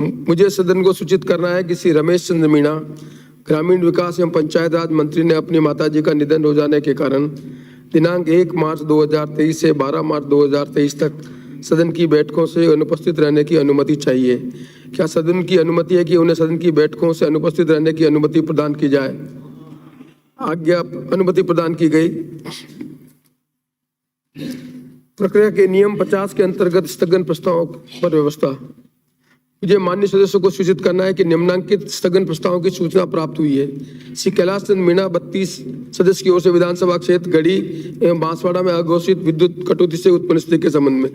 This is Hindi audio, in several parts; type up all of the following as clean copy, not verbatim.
मुझे सदन को सूचित करना है कि श्री रमेश चंद्र मीणा ग्रामीण विकास एवं पंचायत राज मंत्री ने अपनी माताजी का निधन हो जाने के कारण दिनांक 1 मार्च 2023 से 12 मार्च 2023 तक सदन की बैठकों से अनुपस्थित रहने की अनुमति चाहिए। क्या सदन की अनुमति है कि उन्हें सदन की बैठकों से अनुपस्थित रहने की अनुमति प्रदान की जाए? आज्ञा अनुमति प्रदान की गई। प्रक्रिया के नियम 50 के अंतर्गत स्थगन प्रस्तावों पर व्यवस्था। मुझे माननीय सदस्यों को सूचित करना है कि निम्नांकित स्थगन प्रस्तावों की सूचना प्राप्त हुई है। श्री कैलाश चंद्र मीणा 32 सदस्य की ओर से विधानसभा क्षेत्र गढ़ी एवं बांसवाड़ा में अघोषित विद्युत कटौती से उत्पन्न स्थिति के संबंध में।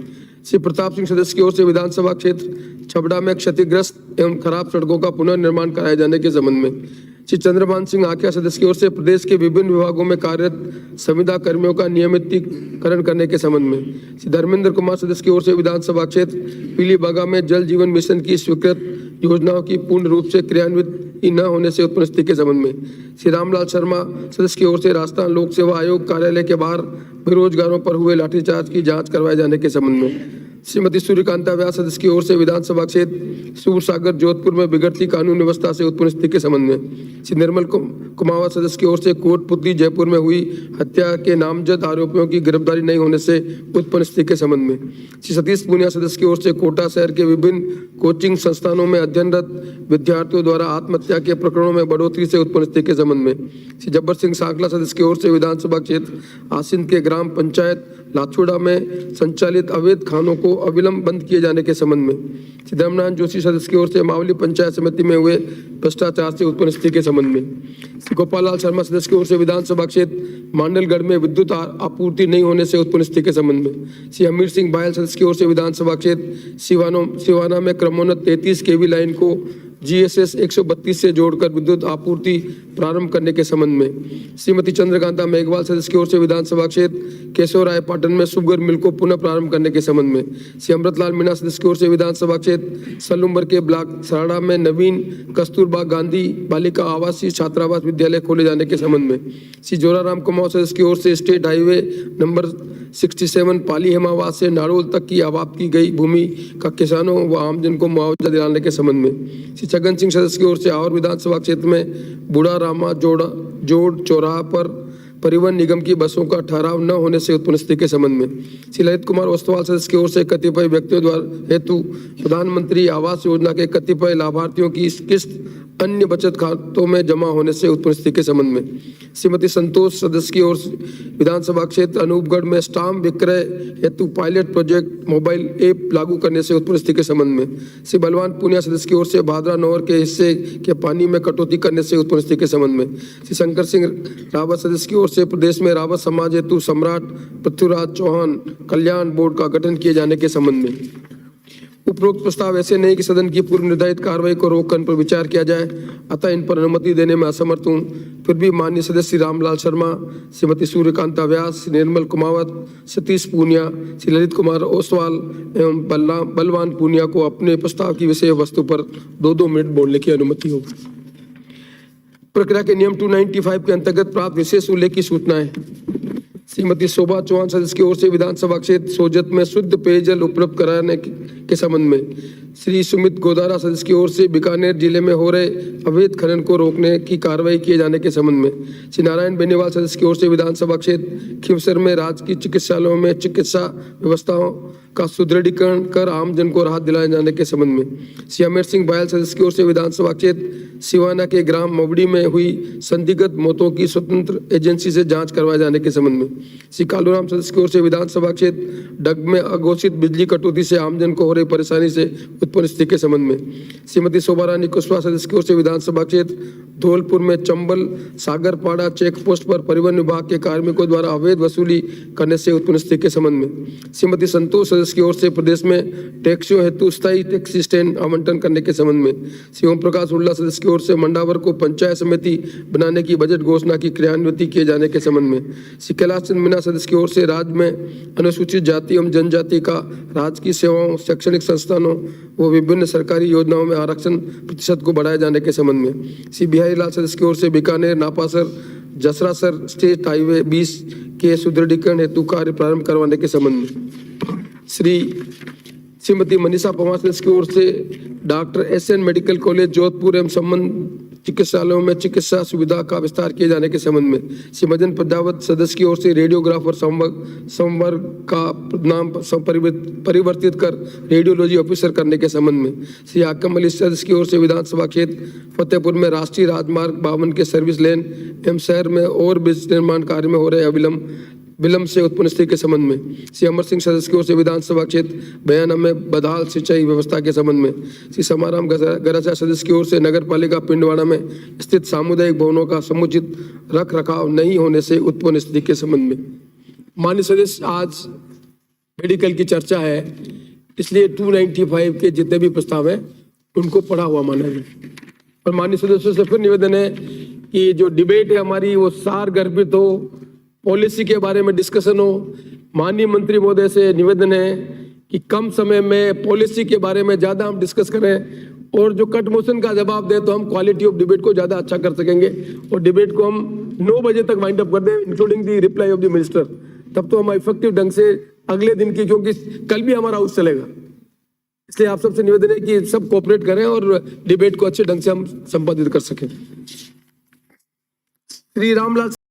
श्री प्रताप सिंह सदस्य की ओर से विधानसभा क्षेत्र छबड़ा में क्षतिग्रस्त एवं खराब सड़कों का पुनर्निर्माण कराए जाने के संबंध में। श्री चंद्रभान सिंह आख्या सदस्य की ओर से प्रदेश के विभिन्न विभागों में कार्यरत संविदा कर्मियों का नियमितीकरण करने के संबंध में। श्री धर्मेंद्र कुमार सदस्य की ओर से विधानसभा क्षेत्र पीलीबागा में जल जीवन मिशन की स्वीकृत योजनाओं की पूर्ण रूप से क्रियान्वित न होने से उत्पन्न स्थिति के संबंध में। श्री रामलाल शर्मा सदस्य की ओर से राजस्थान लोक सेवा आयोग कार्यालय के बाहर बेरोजगारों पर हुए लाठीचार्ज की जाँच करवाए जाने के संबंध में। श्रीमती सूर्यकांता व्यास सदस्य की ओर से विधानसभा क्षेत्र सूरसागर जोधपुर में बिगड़ती कानून व्यवस्था से उत्पन्न स्थिति के संबंध में। श्री निर्मल कुमावत सदस्य की ओर से कोटपुतली जयपुर में हुई हत्या के नामजद आरोपियों की गिरफ्तारी नहीं होने से उत्पन्न स्थिति के संबंध में। श्री सतीश पूनिया सदस्य की ओर से कोटा शहर के विभिन्न कोचिंग संस्थानों में अध्ययनरत विद्यार्थियों द्वारा आत्महत्या के प्रकरणों में बढ़ोतरी से उत्पन्न स्थिति के संबंध में। श्री जब्बर सिंह सांकला सदस्य की ओर से विधानसभा क्षेत्र आसिंद के ग्राम पंचायत लाछोड़ा में संचालित अवैध खानों को अविलंब बंद किए जाने के संबंध में। श्री धर्मनारायण जोशी सदस्य की ओर से मावली पंचायत समिति में हुए भ्रष्टाचार से उत्पन्न स्थिति के संबंध में। श्री गोपाल लाल शर्मा सदस्य की ओर से विधानसभा क्षेत्र मांडलगढ़ में विद्युत आपूर्ति नहीं होने से उत्पन्न स्थिति के संबंध में। श्री हमीर सिंह बायल सदस्य की ओर से विधानसभा क्षेत्र सिवाना में क्रमोन्नत 33 केवी लाइन को GSS 132 से जोड़कर विद्युत आपूर्ति प्रारंभ करने के संबंध में। श्रीमती चंद्रकांता मेघवाल सदस्य की ओर से विधानसभा क्षेत्र केशवराय पाटन में शुगर मिल को पुनः प्रारंभ करने के संबंध में। श्री अमृतलाल मीणा सदस्य की ओर से विधानसभा क्षेत्र सलूम्बर के ब्लॉक सराड़ा में नवीन कस्तूरबा गांधी बालिका आवासीय छात्रावास विद्यालय खोले जाने के संबंध में। श्री जोराराम कुमार सदस्य की ओर से स्टेट हाईवे नंबर 67 पाली हेमावास से नारोल तक की आबाद की गई भूमि का किसानों व आमजन को मुआवजा दिलाने के संबंध में। श्री छगन सिंह सदस्य की ओर से और विधानसभा क्षेत्र में बूढ़ा रामा जोड़ चौराहा पर परिवहन निगम की बसों का ठहराव न होने से उत्पन्न स्थिति के संबंध में। श्री ललित कुमार ओस्तवाल सदस्य की ओर से कतिपय व्यक्तियों द्वारा हेतु प्रधानमंत्री आवास योजना के कतिपय लाभार्थियों की किस्त अन्य बचत खातों में जमा होने से उत्पन्न स्थिति के संबंध में। श्रीमती संतोष सदस्य की ओर से विधानसभा क्षेत्र अनूपगढ़ में स्टाम्प विक्रय हेतु पायलट प्रोजेक्ट मोबाइल ऐप लागू करने से उत्पन्न स्थिति के संबंध में। श्री बलवान पूनिया सदस्य की ओर से भादरा नहर के हिस्से के पानी में कटौती करने से उत्पन्न स्थिति के संबंध में। श्री शंकर सिंह रावत सदस्य की ओर से प्रदेश में रावत समाज हेतु सम्राट पृथ्वीराज चौहान कल्याण बोर्ड का गठन किए जाने के संबंध में। उपरोक्त प्रस्ताव ऐसे नहीं कि सदन की पूर्व निर्धारित कार्रवाई को रोककर इन पर विचार किया जाए, अतः इन पर अनुमति देने में असमर्थ हूँ। फिर भी माननीय सदस्य श्री रामलाल शर्मा, श्रीमती सूर्यकांता व्यास, श्री निर्मल कुमावत, सतीश पूनिया, श्री ललित कुमार ओसवाल एवं बलवान पूनिया को अपने प्रस्ताव की विषय वस्तु पर 2-2 मिनट बोलने की अनुमति हो। प्रक्रिया के नियम 295 के अंतर्गत प्राप्त विशेष उल्लेख की सूचनाएं। श्रीमती शोभा चौहान सदस्य की ओर से विधानसभा क्षेत्र सोजत में शुद्ध पेयजल उपलब्ध कराने के संबंध में। श्री सुमित गोदारा सदस्य की ओर से बीकानेर जिले में हो रहे अवैध खनन को रोकने की कार्रवाई किए जाने के संबंध में। श्री नारायण बेनीवाल सदस्य की ओर से विधानसभा क्षेत्र खिवसर में राजकीय चिकित्सालयों में चिकित्सा व्यवस्थाओं का सुदृढ़ीकरण कर आमजन को राहत दिलाए जाने के संबंध में। श्री अमर सिंह बायल सदस्य की ओर से विधानसभा क्षेत्र सिवाना के ग्राम मवड़ी में हुई संदिग्ध मौतों की स्वतंत्र एजेंसी से जांच करवाए जाने के संबंध में। श्री कालूराम सदस्य की ओर से विधानसभा क्षेत्र डग में अघोषित बिजली कटौती से आमजन को हो रही परेशानी से उत्पन्न स्थिति के संबंध में। श्रीमती शोभा रानी कुशवाहा सदस्य की ओर से विधानसभा क्षेत्र धौलपुर में चंबल सागरपाड़ा चेक पोस्ट पर परिवहन विभाग के कार्मिकों द्वारा अवैध वसूली करने से उत्पन्न स्थिति के संबंध में। श्रीमती संतोष सदस्य की ओर से प्रदेश में टैक्सियों हेतु स्थायी टैक्सी स्टैंड आवंटन करने के संबंध में। श्री ओम प्रकाश उल्ला सदस्य की ओर से मंडावर को पंचायत समिति बनाने की बजट घोषणा की क्रियान्वित किए जाने के संबंध में। श्री कैलाश चंद्र मीणा सदस्य की ओर से राज्य में अनुसूचित जाति एवं जनजाति का राजकीय सेवाओं शैक्षणिक संस्थानों व विभिन्न सरकारी योजनाओं में आरक्षण प्रतिशत को बढ़ाए जाने के संबंध में। श्री बिहारी लाल सदस्य की ओर से बीकानेर नापासर जसरासर स्टेट हाईवे 20 के सुदृढ़ीकरण हेतु कार्य प्रारंभ करवाने के संबंध में। श्री श्रीमती मनीषा पवार की ओर से doctor SN medical college Jodhpur एवं संबंध चिकित्सालयों में चिकित्सा सुविधा का विस्तार किए जाने के संबंध में श्री मदन प्रजापत सदस्य की ओर से रेडियोग्राफर संवर्ग का नाम परिवर्तित कर रेडियोलॉजी ऑफिसर करने के संबंध में श्री हाकिम अली सदस्य की ओर से विधानसभा क्षेत्र फतेहपुर में राष्ट्रीय राजमार्ग 52 के सर्विस लेन एवं शहर में और ब्रिज निर्माण कार्य में हो रहे विलंब से उत्पन्न स्थिति के संबंध में श्री अमर सिंह सदस्य की ओर से विधानसभा क्षेत्र बयाना में बदहाल सिंचाई व्यवस्था के संबंध में श्री समाराम गराचा सदस्य की ओर से नगर पालिका पिंडवाड़ा में स्थित सामुदायिक भवनों का समुचित रख रखाव नहीं होने से उत्पन्न स्थिति के संबंध में। माननीय सदस्य, आज मेडिकल की चर्चा है, इसलिए 295 के जितने भी प्रस्ताव हैं उनको पढ़ा हुआ माना जाए। और माननीय सदस्यों से फिर निवेदन है कि जो डिबेट है हमारी वो सार गर्भित हो, पॉलिसी के बारे में डिस्कशन हो। माननीय मंत्री महोदय से निवेदन है कि कम समय में पॉलिसी के बारे में ज़्यादा हम डिस्कस करें और जो कट मोशन का जवाब दें तो हम क्वालिटी ऑफ डिबेट को ज़्यादा अच्छा कर सकेंगे और डिबेट को हम 9 बजे तक वाइंड अप कर दें, including the reply off the minister. तब तो हम इफेक्टिव ढंग से अगले दिन की, क्योंकि कल भी हमारा हाउस चलेगा, इसलिए आप सबसे निवेदन है कि सब कोऑपरेट करें और डिबेट को अच्छे ढंग से हम संपादित कर सकें। श्री रामलाल